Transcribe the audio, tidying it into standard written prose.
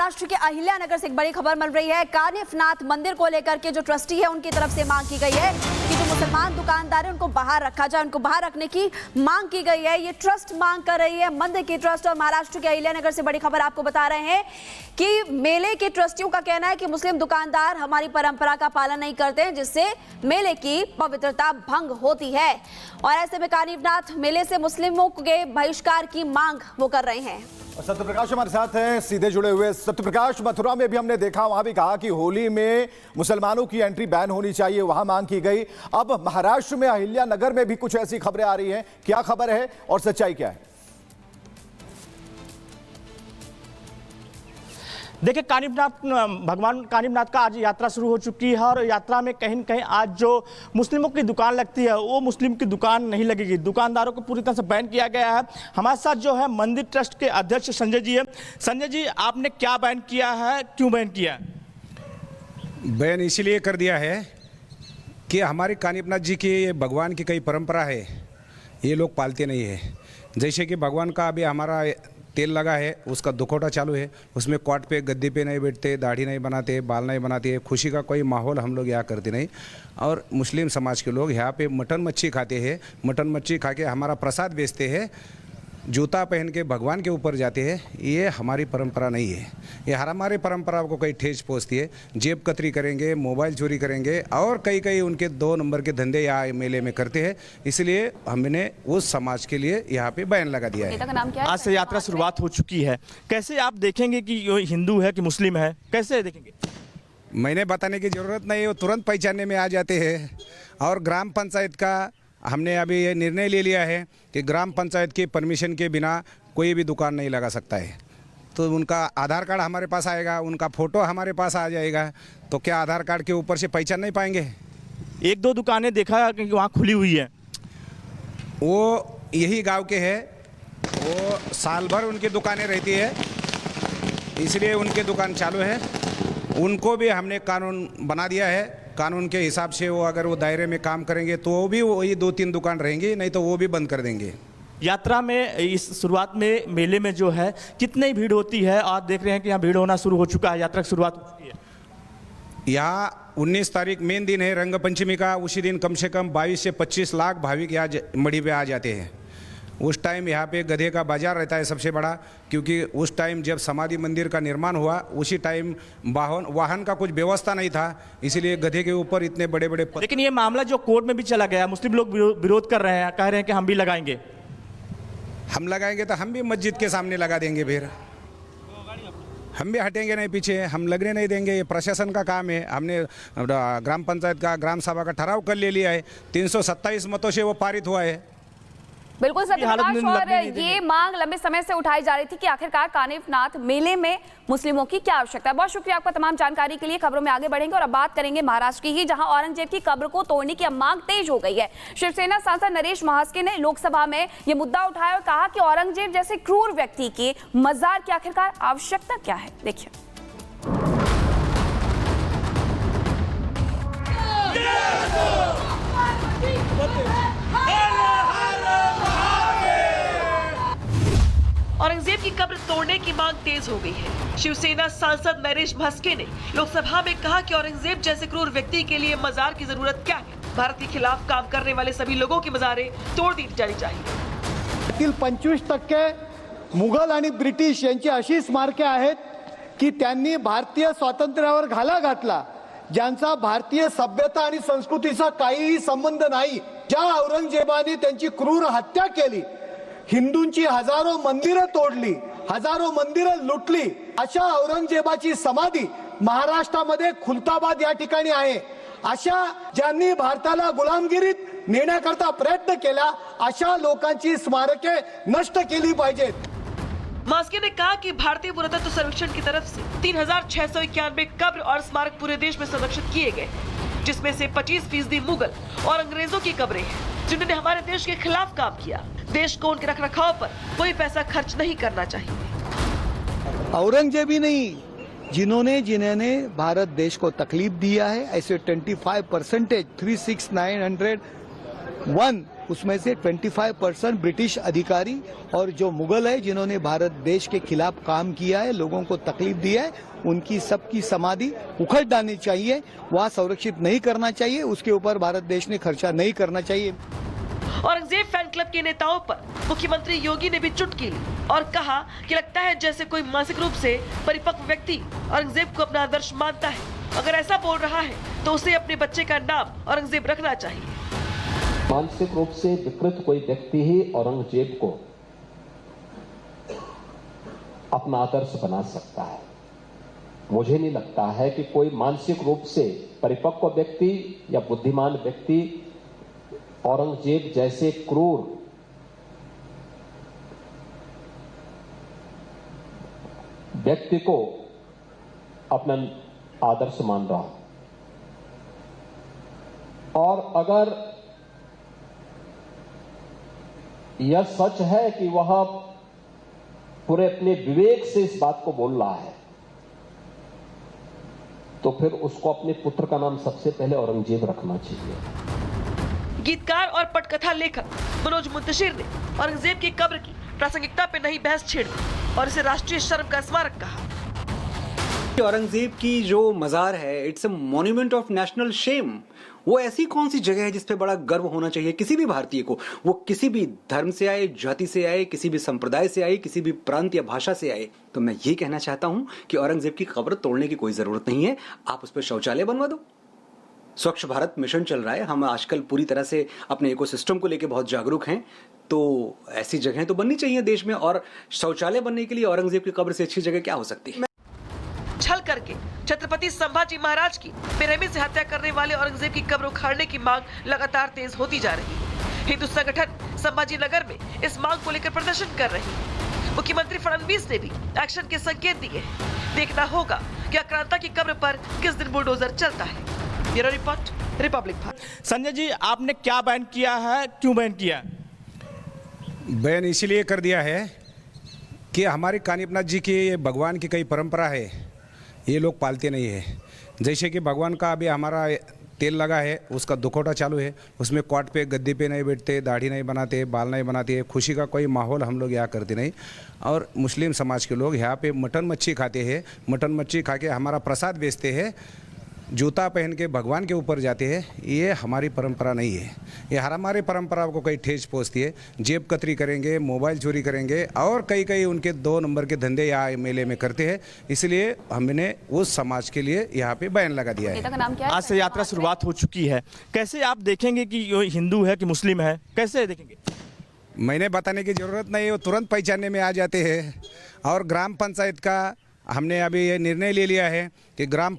महाराष्ट्र के अहिल्यानगर से एक बड़ी खबर मिल रही है। कानिफनाथ मंदिर को लेकर के जो ट्रस्टी है उनकी तरफ से मांग की गई है कि जो मुसलमान दुकानदार है उनको बाहर रखा जाए, उनको बाहर रखने की मांग की गई है। ये ट्रस्ट मांग कर रही है, मंदिर की ट्रस्ट। और महाराष्ट्र के अहिल्यानगर से बड़ी खबर आपको बता रहे हैं कि मेले के ट्रस्टियों का कहना है कि मुस्लिम दुकानदार हमारी परंपरा का पालन नहीं करते हैं, जिससे मेले की पवित्रता भंग होती है। और ऐसे में कानिफनाथ मेले से मुस्लिमों के बहिष्कार की मांग वो कर रहे हैं। सत्यप्रकाश हमारे साथ हैं, सीधे जुड़े हुए। सत्यप्रकाश, मथुरा में भी हमने देखा, वहां भी कहा कि होली में मुसलमानों की एंट्री बैन होनी चाहिए, वहां मांग की गई। अब महाराष्ट्र में अहिल्यानगर में भी कुछ ऐसी खबरें आ रही हैं, क्या खबर है और सच्चाई क्या है? देखिए, भगवान कानिफनाथ का आज यात्रा शुरू हो चुकी है और यात्रा में कहीं न कहीं आज जो मुस्लिमों की दुकान लगती है वो मुस्लिम की दुकान नहीं लगेगी। दुकानदारों को पूरी तरह से बैन किया गया है। हमारे साथ जो है मंदिर ट्रस्ट के अध्यक्ष संजय जी है। संजय जी, आपने क्या बैन किया है, क्यों बैन किया है? बैन इसलिए कर दिया है कि हमारे कानिफनाथ जी की भगवान की कई परंपरा है, ये लोग पालते नहीं है। जैसे कि भगवान का अभी हमारा तेल लगा है, उसका दुखौटा चालू है, उसमें कॉट पे गद्दी पे नहीं बैठते, दाढ़ी नहीं बनाते, बाल नहीं बनाते, खुशी का कोई माहौल हम लोग यहाँ करते नहीं। और मुस्लिम समाज के लोग यहाँ पे मटन मच्छी खाते हैं, मटन मच्छी खा के हमारा प्रसाद बेचते हैं, जूता पहन के भगवान के ऊपर जाते हैं। ये हमारी परंपरा नहीं है, ये हमारे परंपरा को कई ठेस पहुँचती है। जेब कतरी करेंगे, मोबाइल चोरी करेंगे और कई उनके 2 नंबर के धंधे यहाँ मेले में करते हैं। इसलिए हमने उस समाज के लिए यहाँ पे बैन लगा दिया है। आज से यात्रा शुरुआत हो चुकी है, कैसे आप देखेंगे कि ये हिंदू है कि मुस्लिम है, कैसे देखेंगे? मैंने बताने की ज़रूरत नहीं है, वो तुरंत पहचानने में आ जाते हैं। और ग्राम पंचायत का हमने अभी ये निर्णय ले लिया है कि ग्राम पंचायत की परमिशन के बिना कोई भी दुकान नहीं लगा सकता है। तो उनका आधार कार्ड हमारे पास आएगा, उनका फ़ोटो हमारे पास आ जाएगा, तो क्या आधार कार्ड के ऊपर से पहचान नहीं पाएंगे? 1-2 दुकानें देखा कि वहाँ खुली हुई है, वो यही गांव के हैं, वो साल भर उनकी दुकानें रहती है, इसलिए उनकी दुकान चालू है। उनको भी हमने कानून बना दिया है, कानून के हिसाब से वो अगर वो दायरे में काम करेंगे तो वो भी वही 2-3 दुकान रहेंगी, नहीं तो वो भी बंद कर देंगे। यात्रा में इस शुरुआत में मेले में जो है कितनी भीड़ होती है? आप देख रहे हैं कि यहाँ भीड़ होना शुरू हो चुका है, यात्रा की शुरुआत हो चुकी है। यहाँ 19 तारीख मेन दिन है रंग पंचमी का, उसी दिन कम से कम 22 से 25 लाख भाविक यहाँ मढ़ी पे आ जाते हैं। उस टाइम यहाँ पे गधे का बाजार रहता है सबसे बड़ा, क्योंकि उस टाइम जब समाधि मंदिर का निर्माण हुआ उसी टाइम वाहन का कुछ व्यवस्था नहीं था, इसीलिए गधे के ऊपर इतने बड़े बड़े लेकिन ये मामला जो कोर्ट में भी चला गया, मुस्लिम लोग विरोध कर रहे हैं, कह रहे हैं कि हम भी लगाएंगे। हम लगाएंगे तो हम भी मस्जिद के सामने लगा देंगे, फिर हम भी हटेंगे नहीं पीछे, हम लगने नहीं देंगे। ये प्रशासन का काम है। हमने ग्राम पंचायत का, ग्राम सभा का ठहराव कर ले लिया है, 327 मतों से वो पारित हुआ है। बिल्कुल सत्यप्रकाश, और ये मांग लंबे समय से उठाई जा रही थी कि आखिरकार कानिफनाथ मेले में मुस्लिमों की क्या आवश्यकता है। बहुत शुक्रिया आपका तमाम जानकारी के लिए। खबरों में आगे बढ़ेंगे और अब बात करेंगे महाराष्ट्र की ही, जहां औरंगजेब की कब्र को तोड़ने की अब मांग तेज हो गई है। शिवसेना सांसद नरेश महास्के ने लोकसभा में यह मुद्दा उठाया और कहा कि औरंगजेब जैसे क्रूर व्यक्ति की मजार की आखिरकार आवश्यकता क्या है। देखिए, औरंगजेब की कब्र तोड़ने की मांग तेज हो गई है। शिवसेना सांसद नरेश महास्के ने लोकसभा में कहा कि औरंगजेब जैसे क्रूर व्यक्ती के लिए मजार की जरूरत क्या है। भारत के खिलाफ काम करने वाले सभी लोगों की मजारें तोड़ दी जानी चाहिए। 25% मुघल आणि ब्रिटिश यांची अशी स्मारके आहेत की त्यांनी भारतीय स्वातंत्र्यावर घाला घातला, ज्यांचा भारतीय सभ्यता आणि संस्कृतीचा काहीही संबंध नाही। ज्या औरंगजेबाने त्यांची क्रूर हत्या केली, हिंदूंची हजारो मंदिरं तोडली, हजारो मंदिरं लुटली, अशा औरंगजेबाची समाधी महाराष्ट्रामध्ये खुलताबाद या ठिकाणी आहे। अशा ज्यांनी भारताला गुलामगिरीत नेण्याकरता प्रयत्न केला, अशा लोकांची स्मारके नष्ट केली पाहिजेत। मास्के ने कहा कि भारतीय पुरातत्व सर्वेक्षण की तरफ से 3691 कब्र और स्मारक पूरे देश में संरक्षित किए गए, जिसमें से 25% मुगल और अंग्रेजों की कब्रें हैं, जिन्होंने हमारे देश के खिलाफ काम किया। देश को उनके रखरखाव पर कोई पैसा खर्च नहीं करना चाहिए। औरंगजेब ही नहीं, जिन्होंने भारत देश को तकलीफ दिया है, ऐसे 25% 36901 उसमें से 25% ब्रिटिश अधिकारी और जो मुगल है जिन्होंने भारत देश के खिलाफ काम किया है, लोगों को तकलीफ दी है, उनकी सबकी समाधि उखड़ डालनी चाहिए, वहाँ संरक्षित नहीं करना चाहिए, उसके ऊपर भारत देश ने खर्चा नहीं करना चाहिए। औरंगजेब फैन क्लब के नेताओं पर मुख्यमंत्री योगी ने भी चुटकी ली और कहा कि लगता है जैसे कोई मानसिक रूप से परिपक्व व्यक्ति औरंगजेब को अपना आदर्श मानता है। अगर ऐसा बोल रहा है तो उसे अपने बच्चे का नाम औरंगजेब रखना चाहिए। मानसिक रूप से विकृत कोई व्यक्ति ही औरंगजेब को अपना आदर्श बना सकता है। मुझे नहीं लगता है कि कोई मानसिक रूप से परिपक्व व्यक्ति या बुद्धिमान व्यक्ति औरंगजेब जैसे क्रूर व्यक्ति को अपना आदर्श मान रहा हो। और अगर यह सच है कि वह पूरे अपने विवेक से इस बात को बोल रहा है, तो फिर उसको अपने पुत्र का नाम सबसे पहले औरंगजेब रखना चाहिए। गीतकार और पटकथा लेखक मनोज मुंतशिर ने औरंगजेब की कब्र की प्रासंगिकता पे नहीं बहस छेड़ी और इसे राष्ट्रीय शर्म का स्मारक कहा। औरंगजेब की जो मजार है, it's a monument of national shame. वो ऐसी कौन सी जगह है जिस पे बड़ा गर्व होना चाहिए किसी भी भारतीय को, वो किसी भी धर्म से आए, जाति से आए, किसी भी संप्रदाय से आए, किसी भी प्रांत या भाषा से आए। तो मैं ये कहना चाहता हूं कि औरंगजेब की कब्र तोड़ने की कोई जरूरत नहीं है, आप उस पर शौचालय बनवा दो। स्वच्छ भारत मिशन चल रहा है, हम आजकल पूरी तरह से अपने इकोसिस्टम को लेकर बहुत जागरूक हैं, तो ऐसी जगहें तो बननी चाहिए देश में। और शौचालय बनने के लिए औरंगजेब की कब्र से अच्छी जगह क्या हो सकती है? छल करके छत्रपति संभाजी महाराज की बेरहमी से हत्या करने वाले औरंगजेब की कब्र उखाड़ने की मांग लगातार तेज होती जा रही है। हिंदू संगठन संभाजी नगर में इस मांग को लेकर प्रदर्शन कर रही है। मुख्यमंत्री फडणवीस ने भी एक्शन के संकेत दिए हैं। देखना होगा कि आक्रांता की कब्र पर किस दिन बुलडोजर चलता है। Bureau report, Republic Bharat. Sanjay ji, आपने क्या बैन किया है, क्यों बैन किया? बैन इसलिए कर दिया है कि हमारे कानिपनाथ जी की ये भगवान की कई परंपरा है, ये लोग पालते नहीं है। जैसे कि भगवान का अभी हमारा तेल लगा है, उसका दुखौटा चालू है, उसमें क्वाट पे गद्दे पे नहीं बैठते, दाढ़ी नहीं बनाते, बाल नहीं बनाते, खुशी का कोई माहौल हम लोग यहाँ करते नहीं। और मुस्लिम समाज के लोग यहाँ पे मटन मच्छी खाते हैं, मटन मच्छी खा के हमारा प्रसाद बेचते हैं, जूता पहन के भगवान के ऊपर जाते हैं। ये हमारी परंपरा नहीं है, ये हमारे परंपरा को कई ठेस पहुँचती है। जेब कतरी करेंगे, मोबाइल चोरी करेंगे और कई उनके 2 नंबर के धंधे यहाँ मेले में करते हैं। इसलिए हमने उस समाज के लिए यहाँ पे बैन लगा दिया है। नेता का नाम क्या है? आज से यात्रा शुरुआत हो चुकी है, कैसे आप देखेंगे कि ये हिंदू है कि मुस्लिम है, कैसे देखेंगे? मैंने बताने की ज़रूरत नहीं है, वो तुरंत पहचानने में आ जाते हैं। और ग्राम पंचायत का हमने अभी ये निर्णय ले लिया है कि ग्राम